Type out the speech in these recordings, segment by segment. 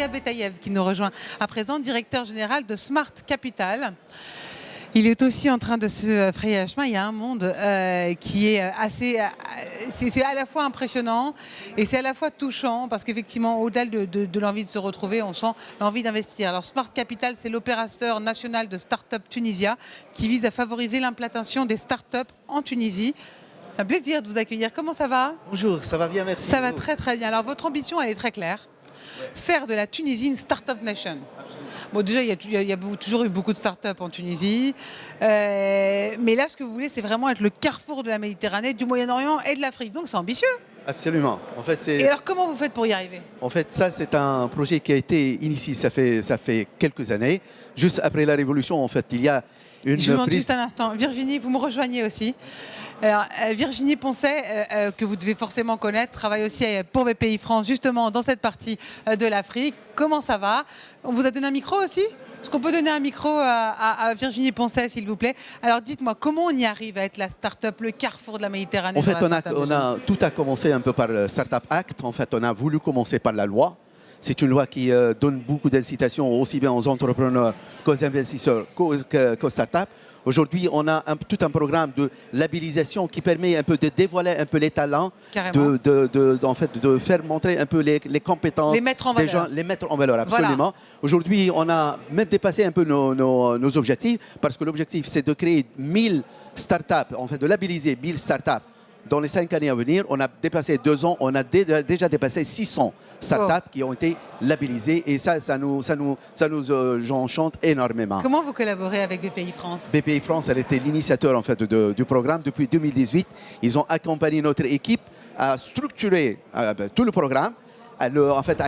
Yahya Betayev qui nous rejoint à présent, directeur général de Smart Capital. Il est aussi en train de se frayer un chemin. Il y a un monde qui est assez... c'est à la fois impressionnant et c'est à la fois touchant parce qu'effectivement, au-delà de l'envie de se retrouver, on sent l'envie d'investir. Alors Smart Capital, c'est l'opérateur national de Start-up Tunisia qui vise à favoriser l'implantation des start-up en Tunisie. C'est un plaisir de vous accueillir. Comment ça va? Bonjour, ça va bien, merci. Ça va très très bien. Alors votre ambition, elle est très claire. Faire de la Tunisie une start-up nation. Bon, déjà, il y a toujours eu beaucoup de start-up en Tunisie. Mais là, ce que vous voulez, c'est vraiment être le carrefour de la Méditerranée, du Moyen-Orient et de l'Afrique. Donc, c'est ambitieux. Absolument. En fait, et alors, comment vous faites pour y arriver? En fait, ça, c'est un projet qui a été initié, ça fait quelques années. Juste après la Révolution, en fait, il y a une Je vous demande juste un instant. Virginie, vous me rejoignez aussi. Alors, Virginie Poncet, que vous devez forcément connaître, travaille aussi pour BPI France, justement dans cette partie de l'Afrique. Comment ça va? On vous a donné un micro aussi? Est-ce qu'on peut donner un micro à Virginie Poncet, s'il vous plaît? Alors, dites-moi, comment on y arrive à être la start-up, le carrefour de la Méditerranée? En fait, tout a commencé un peu par le Startup Act. En fait, on a voulu commencer par la loi. C'est une loi qui donne beaucoup d'incitations aussi bien aux entrepreneurs qu'aux investisseurs qu'aux startups. Aujourd'hui, on a tout un programme de labellisation qui permet un peu de dévoiler un peu les talents, de faire montrer un peu les compétences les mettre en valeur. Des gens, les mettre en valeur, absolument. Voilà. Aujourd'hui, on a même dépassé un peu nos objectifs parce que l'objectif, c'est de créer 1000 startups, en fait, de labelliser 1000 startups. Dans les 5 années à venir, on a dépassé 2 ans, on a déjà dépassé 600 startups qui ont été labellisées et ça nous enchante énormément. Comment vous collaborez avec BPI France? BPI France, elle était l'initiateur en fait du programme depuis 2018. Ils ont accompagné notre équipe à structurer tout le programme, à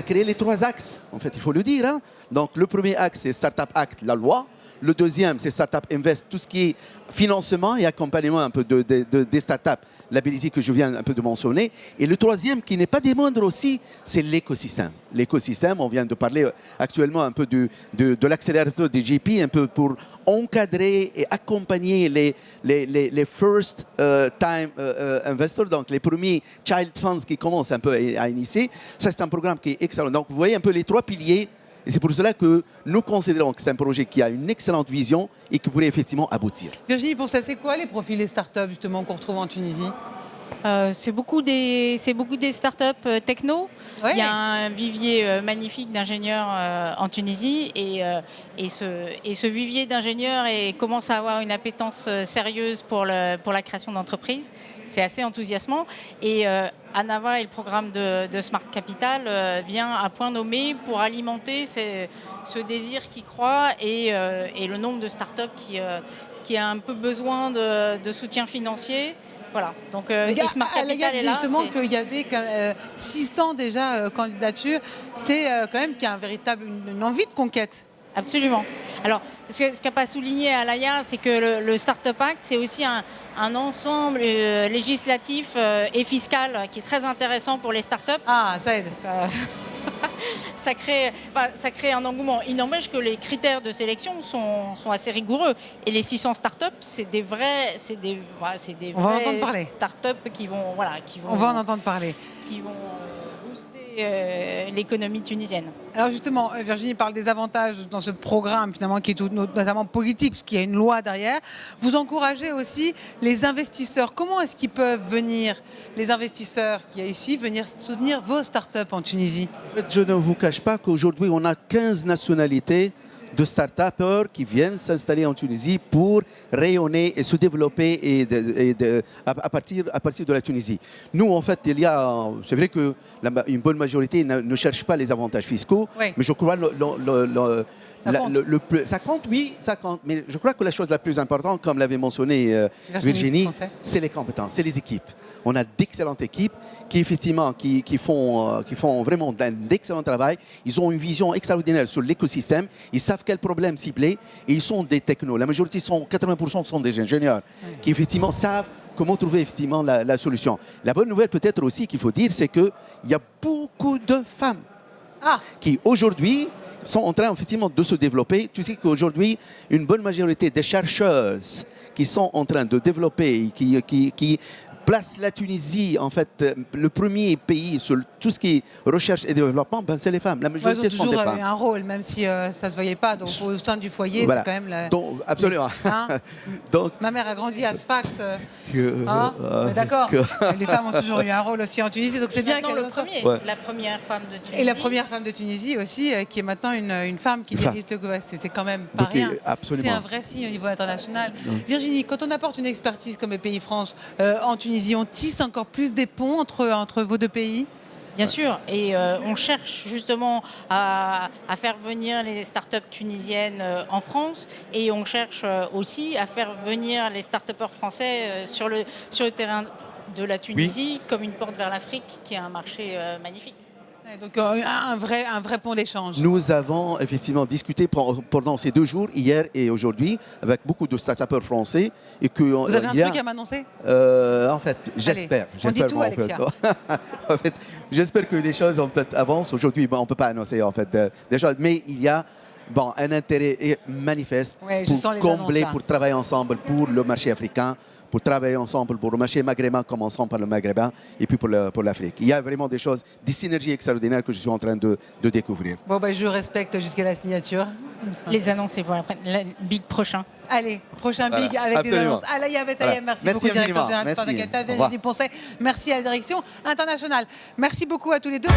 créer les 3 axes. En fait, il faut le dire. Hein. Donc, le premier axe, c'est Startup Act, la loi. Le deuxième, c'est Startup Invest, tout ce qui est financement et accompagnement un peu des startups labellisées que je viens un peu de mentionner. Et le troisième, qui n'est pas des moindres aussi, c'est l'écosystème. L'écosystème, on vient de parler actuellement un peu de l'accélérateur des GP, un peu pour encadrer et accompagner les first time investors, donc les premiers child funds qui commencent un peu à initier. Ça, c'est un programme qui est excellent. Donc, vous voyez un peu les 3 piliers. Et c'est pour cela que nous considérons que c'est un projet qui a une excellente vision et qui pourrait effectivement aboutir. Virginie, pour ça, c'est quoi les profils des startups justement qu'on retrouve en Tunisie? C'est beaucoup des startups techno. Ouais. Il y a un vivier magnifique d'ingénieurs en Tunisie et ce vivier d'ingénieurs commence à avoir une appétence sérieuse pour la création d'entreprises. C'est assez enthousiasmant et Anava et le programme de Smart Capital vient à point nommé pour alimenter ce désir qui croît et le nombre de startups qui a un peu besoin de soutien financier. Voilà, donc Smart Capital est là. Justement qu'il y avait 600 déjà candidatures, c'est quand même qu'il y a une envie de conquête. Absolument. Alors, ce qu'a pas souligné Alaya, c'est que le Startup Act, c'est aussi un ensemble législatif et fiscal qui est très intéressant pour les startups. Ah, ça aide. Ça crée un engouement. Il n'empêche que les critères de sélection sont assez rigoureux. Et les 600 startups, c'est des vraies startups qui vont On va en entendre parler. Qui vont booster l'économie tunisienne. Alors justement, Virginie parle des avantages dans ce programme finalement qui est notamment politique, parce qu'il y a une loi derrière. Vous encouragez aussi les investisseurs. Comment est-ce qu'ils peuvent venir, les investisseurs qui sont ici, venir soutenir vos startups en Tunisie? En fait, je ne vous cache pas qu'aujourd'hui, on a 15 nationalités de start-upers qui viennent s'installer en Tunisie pour rayonner et se développer à partir de la Tunisie. Nous, en fait, c'est vrai qu'une bonne majorité ne cherche pas les avantages fiscaux, oui. Mais je crois ça compte, oui, ça compte. Mais je crois que la chose la plus importante, comme l'avait mentionné Virginie, c'est les compétences, c'est les équipes. On a d'excellentes équipes qui effectivement qui font vraiment d'excellent travail. Ils ont une vision extraordinaire sur l'écosystème. Ils savent quel problème cibler et ils sont des technos. La majorité 80% sont des ingénieurs qui effectivement savent comment trouver effectivement la solution. La bonne nouvelle peut-être aussi qu'il faut dire, c'est qu'il y a beaucoup de femmes qui aujourd'hui sont en train effectivement de se développer. Tu sais qu'aujourd'hui, une bonne majorité des chercheuses qui sont en train de développer, qui place la Tunisie, en fait, le premier pays sur tout ce qui est recherche et développement, ben, c'est les femmes. La Ils majorité ont sont des toujours eu femmes. un rôle, même si ça ne se voyait pas. Donc, au sein du foyer, Voilà. c'est quand même... Donc, absolument. Hein Donc, Ma mère a grandi à Sfax. que- Hein on est d'accord. que- Les femmes ont toujours eu un rôle aussi en Tunisie, donc c'est bien Maintenant, qu'elles le en soient. premier, Ouais. la première femme de Tunisie. Et la première femme de Tunisie aussi, qui est maintenant une femme qui Une femme. dirige le gouvernement. C'est quand même pas Donc, rien. absolument. C'est un vrai signe au niveau international. Virginie, quand on apporte une expertise comme le pays France en Tunisie, on tisse encore plus des ponts entre vos deux pays? Bien sûr, et on cherche justement à faire venir les startups tunisiennes en France, et on cherche aussi à faire venir les start-upers français sur le terrain de la Tunisie comme une porte vers l'Afrique, qui est un marché magnifique. Ouais, donc un vrai pont d'échange. Nous avons effectivement discuté pendant ces 2 jours, hier et aujourd'hui, avec beaucoup de start-upers français. Et que, Vous avez un il y a- truc à m'annoncer? En fait, j'espère. on dit J'espère, tout, bon, Alexia. en fait, j'espère que les choses en fait, avancent. Aujourd'hui, on ne peut pas annoncer en fait, des choses, mais il y a un intérêt manifeste Ouais, je sens les pour annonces, combler, là. pour travailler ensemble pour le marché africain, pour travailler ensemble pour le marché maghrébin, commençant par le maghrébin, et puis pour l'Afrique. Il y a vraiment des choses, des synergies extraordinaires que je suis en train de découvrir. Bon, je respecte jusqu'à la signature. Les annonces, et voilà, le big prochain. Allez, prochain Voilà, big avec les absolument. annonces. Alaya Betayem, Voilà. merci Merci beaucoup, directeur infiniment. général du Merci. Capital, Au revoir. Virginie Poncet. Merci à la direction internationale. Merci beaucoup à tous les deux.